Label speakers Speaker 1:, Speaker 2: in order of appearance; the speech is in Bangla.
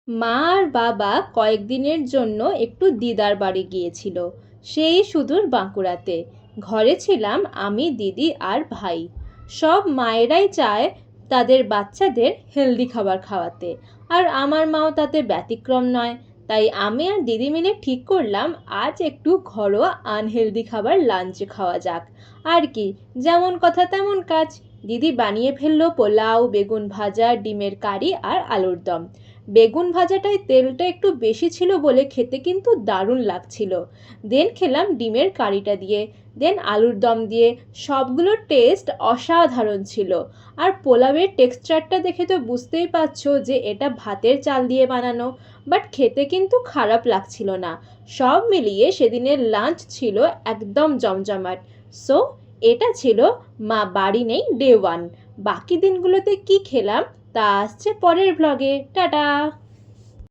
Speaker 1: মা আর বাবা কয়েকদিনের জন্য একটু দিদার বাড়ি গিয়েছিল, সেই সুদূর বাঁকুড়াতে। ঘরে ছিলাম আমি, দিদি আর ভাই। সব মায়েরাই চায় তাদের বাচ্চাদের হেলদি খাবার খাওয়াতে, আর আমার মাও তাতে ব্যতিক্রম নয়। তাই আমি আর দিদি মিলে ঠিক করলাম আজ একটু ঘরোয়া আনহেলদি খাবার লাঞ্চে খাওয়া যাক। আর কি, যেমন কথা তেমন কাজ। দিদি বানিয়ে ফেললো পোলাও, বেগুন ভাজা, ডিমের কারি আর আলুর দম। বেগুন ভাজাটায় তেলটা একটু বেশি ছিল বলে খেতে কিন্তু দারুণ লাগছিল। দেন খেলাম ডিমের কারিটা দিয়ে, দেন আলুর দম দিয়ে। সবগুলোর টেস্ট অসাধারণ ছিল। আর পোলাওয়ের টেক্সচারটা দেখে তো বুঝতেই পারছো যে এটা ভাতের চাল দিয়ে বানানো, বাট খেতে কিন্তু খারাপ লাগছিল না। সব মিলিয়ে সেদিনের লাঞ্চ ছিল একদম জমজমাট। সো এটা ছিল মা বাড়ি নেই ডে 1। বাকি দিনগুলোতে কি খেলাম তা আসছে পরের ব্লগে। টাটা।